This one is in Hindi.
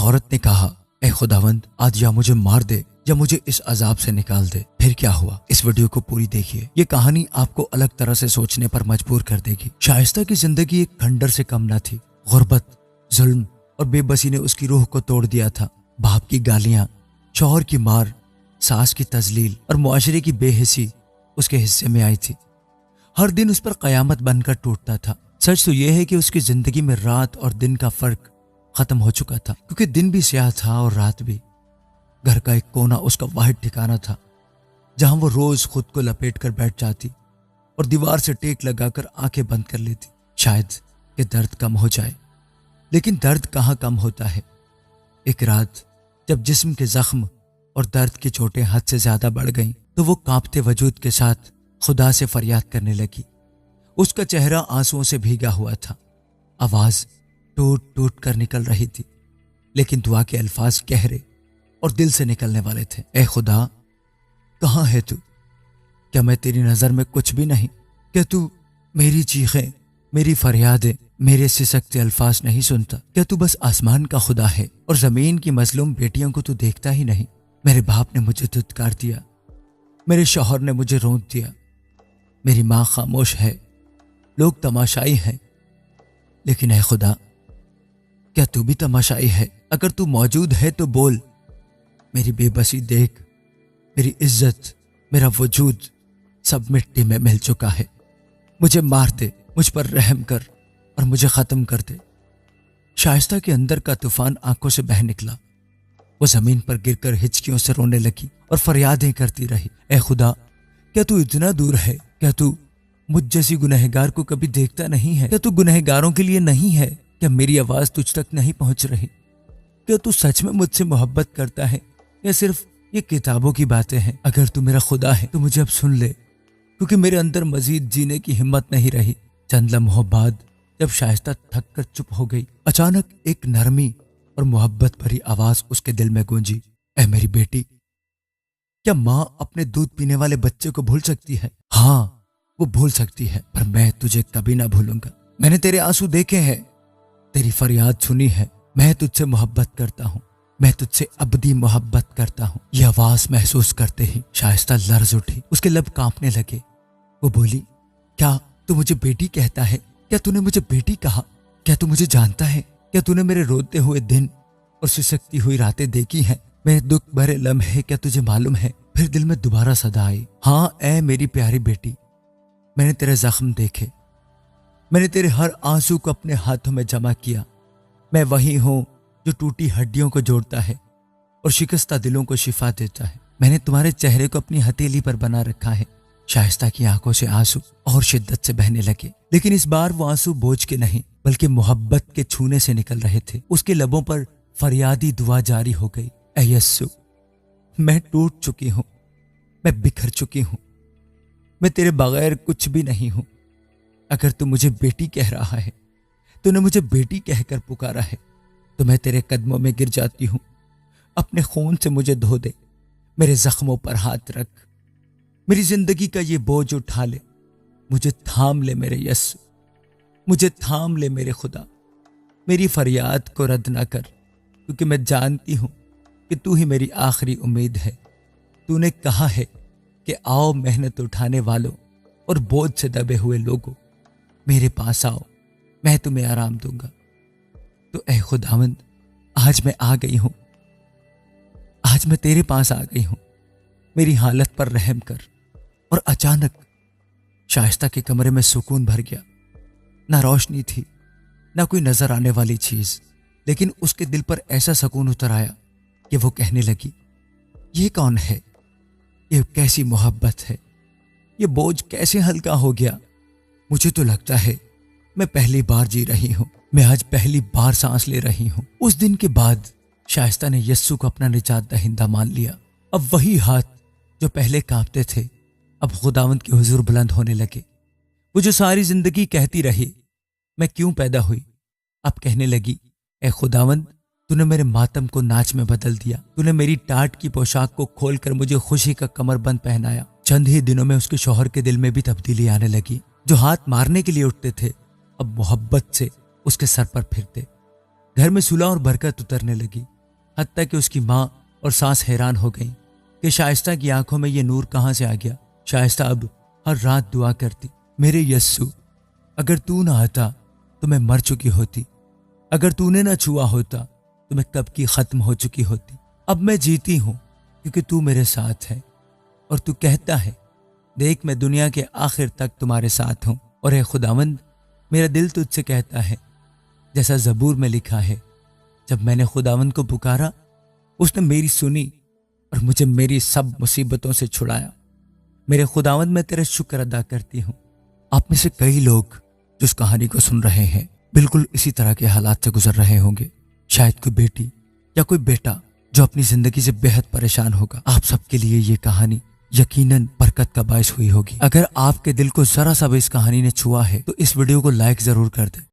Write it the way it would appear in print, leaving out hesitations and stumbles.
औरत ने कहा, ए खुदावंद, आज या मुझे मार दे या मुझे इस अजाब से निकाल दे। फिर क्या हुआ, इस वीडियो को पूरी देखिए। ये कहानी आपको अलग तरह से सोचने पर मजबूर कर देगी। शाइस्ता की जिंदगी एक खंडर से कम न थी। गुर्बत, जुल्म और बेबसी ने उसकी रूह को तोड़ दिया था। बाप की गालियां, शौहर की मार, सास की तजलील और मुआशरे की बेहिसी उसके हिस्से में आई थी। हर दिन उस पर कयामत बनकर टूटता था। सच तो यह है कि उसकी जिंदगी में रात और दिन का फर्क खत्म हो चुका था, क्योंकि दिन भी स्याह था और रात भी। घर का एक कोना उसका वाहिद ठिकाना था, जहां वो रोज खुद को लपेट कर बैठ जाती और दीवार से टेक लगाकर आंखें बंद कर लेती, शायद कि दर्द कम हो जाए। लेकिन दर्द कहाँ कम होता है। एक रात जब जिस्म के जख्म और दर्द की चोटें हद से ज्यादा बढ़ गईं, तो वो कांपते वजूद के साथ खुदा से फरियाद करने लगी। उसका चेहरा आंसुओं से भीगा हुआ था, आवाज टूट टूट कर निकल रही थी, लेकिन दुआ के अल्फाज गहरे और दिल से निकलने वाले थे। ए खुदा, कहाँ है तू? क्या मैं तेरी नजर में कुछ भी नहीं? क्या तू मेरी चीखें, मेरी फरियादें, मेरे सिसकते अल्फाज नहीं सुनता? क्या तू बस आसमान का खुदा है और जमीन की मजलूम बेटियों को तू देखता ही नहीं? मेरे बाप ने मुझे धुतकार दिया, मेरे शौहर ने मुझे रोंद दिया, मेरी माँ खामोश है, लोग तमाशाई हैं, लेकिन ए खुदा, क्या तू भी तमाशाई है? अगर तू मौजूद है तो बोल। मेरी बेबसी देख, मेरी इज्जत, मेरा वजूद सब मिट्टी में मिल चुका है। मुझे मार दे, मुझ पर रहम कर और मुझे खत्म कर दे। शाइस्ता के अंदर का तूफान आंखों से बह निकला। वो जमीन पर गिरकर हिचकियों से रोने लगी और फरियादें करती रही। ए खुदा, क्या तू इतना दूर है? क्या तू मुझ जैसी गुनहगार को कभी देखता नहीं है? क्या तू गुनहगारों के लिए नहीं है? क्या मेरी आवाज तुझ तक नहीं पहुंच रही? क्या तू सच में मुझसे मोहब्बत करता है या सिर्फ ये किताबों की बातें हैं? अगर तू मेरा खुदा है तो मुझे अब सुन ले, क्योंकि मेरे अंदर मजीद जीने की हिम्मत नहीं रही। चंद लम्हों बाद जब शाइस्ता थक कर चुप हो गई, अचानक एक नरमी और मोहब्बत भरी आवाज उसके दिल में गूंजी। ए मेरी बेटी, क्या माँ अपने दूध पीने वाले बच्चे को भूल सकती है? हाँ, वो भूल सकती है, पर मैं तुझे कभी ना भूलूंगा। मैंने तेरे आंसू देखे हैं, तेरी फरियाद सुनी है। मैं तुझसे मोहब्बत करता हूँ, मैं तुझसे अबदी मोहब्बत करता हूँ। यह आवाज महसूस करते ही शाइस्ता लर्ज उठी, उसके लब कांपने लगे। वो बोली, क्या तू मुझे बेटी कहता है? क्या तूने मुझे बेटी कहा? क्या तू मुझे जानता है? क्या तूने मेरे रोते हुए दिन और सिसकती हुई रातें देखी हैं? मेरे दुख भरे लम्हे क्या तुझे मालूम है? फिर दिल में दोबारा सदा आई, हाँ ए मेरी प्यारी बेटी, मैंने तेरे जख्म देखे, मैंने तेरे हर आंसू को अपने हाथों में जमा किया। मैं वही हूं जो टूटी हड्डियों को जोड़ता है और शिकस्ता दिलों को शिफा देता है। मैंने तुम्हारे चेहरे को अपनी हथेली पर बना रखा है। शाइस्ता की आंखों से आंसू और शिद्दत से बहने लगे, लेकिन इस बार वो आंसू बोझ के नहीं बल्कि मोहब्बत के छूने से निकल रहे थे। उसके लबों पर फरियादी दुआ जारी हो गई। ऐ यस्सु, मैं टूट चुकी हूं, मैं बिखर चुकी हूं, मैं तेरे बगैर कुछ भी नहीं हूं। अगर तू मुझे बेटी कह रहा है, तूने मुझे बेटी कहकर पुकारा है, तो मैं तेरे कदमों में गिर जाती हूं। अपने खून से मुझे धो दे, मेरे जख्मों पर हाथ रख, मेरी जिंदगी का ये बोझ उठा ले, मुझे थाम ले मेरे यस्सु, मुझे थाम ले मेरे खुदा। मेरी फरियाद को रद्द ना कर, क्योंकि मैं जानती हूं कि तू ही मेरी आखिरी उम्मीद है। तूने कहा है कि आओ मेहनत उठाने वालों और बोझ से दबे हुए लोगों, मेरे पास आओ, मैं तुम्हें आराम दूंगा। तो ऐ खुदावंद, आज मैं आ गई हूं, आज मैं तेरे पास आ गई हूं, मेरी हालत पर रहम कर। और अचानक शाइस्ता के कमरे में सुकून भर गया। ना रोशनी थी, ना कोई नजर आने वाली चीज, लेकिन उसके दिल पर ऐसा सुकून उतर आया कि वो कहने लगी, ये कौन है? ये कैसी मोहब्बत है? ये बोझ कैसे हल्का हो गया? मुझे तो लगता है मैं पहली बार जी रही हूं, मैं आज पहली बार सांस ले रही हूं। उस दिन के बाद शाइस्ता ने यस्सु को अपना निजात दहिंदा मान लिया। अब वही हाथ जो पहले कांपते थे, अब खुदावंद के हुजूर बुलंद होने लगे। वो जो सारी जिंदगी कहती रही, मैं क्यों पैदा हुई, अब कहने लगी, ए खुदावंद, तूने मेरे मातम को नाच में बदल दिया। तूने मेरी टाट की पोशाक को खोलकर मुझे खुशी का कमरबंद पहनाया। चंद ही दिनों में उसके शौहर के दिल में भी तब्दीली आने लगी। जो हाथ मारने के लिए उठते थे, अब मोहब्बत से उसके सर पर फिरते। घर में सुलह और बरकत उतरने लगी। हत्ता कि उसकी माँ और सास हैरान हो गईं कि शाइस्ता की आंखों में ये नूर कहाँ से आ गया। शाइस्ता अब हर रात दुआ करती, मेरे यस्सु, अगर तू ना आता तो मैं मर चुकी होती, अगर तूने ना छुआ होता तो मैं कब की खत्म हो चुकी होती। अब मैं जीती हूँ क्योंकि तू मेरे साथ है। और तू कहता है, देख मैं दुनिया के आखिर तक तुम्हारे साथ हूँ। और हे खुदावंद, मेरा दिल तुझसे कहता है, जैसा ज़बूर में लिखा है, जब मैंने खुदावंद को पुकारा उसने मेरी सुनी और मुझे मेरी सब मुसीबतों से छुड़ाया। मेरे खुदावंद, मैं तेरा शुक्र अदा करती हूँ। आप में से कई लोग जो इस कहानी को सुन रहे हैं बिल्कुल इसी तरह के हालात से गुजर रहे होंगे। शायद कोई बेटी या कोई बेटा जो अपनी जिंदगी से बेहद परेशान होगा। आप सबके लिए ये कहानी यकीनन बरकत का बायस हुई होगी। अगर आपके दिल को जरा सा भी इस कहानी ने छुआ है तो इस वीडियो को लाइक जरूर कर दें।